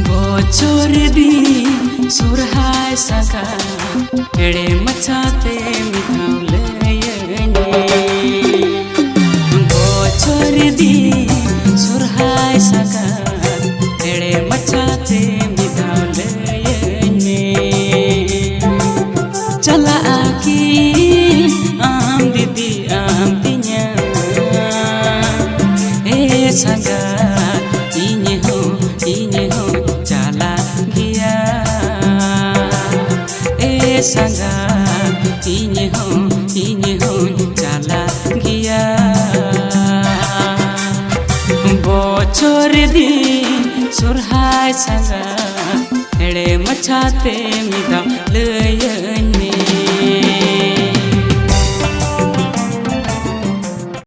बोचोर दी सुरहाय सगा हेड़े मचाते मिठाव लयने बोचोर दी सुरहाय सगा हेड़े मचाते मिठाव लयने चला आकी आम दीदी आम तिnya सगा इन्हें हो चला गया सगा इन्हें हो चला गया बोचोर दी सुरहाय सगा हेड़े मचाते मिदा लयने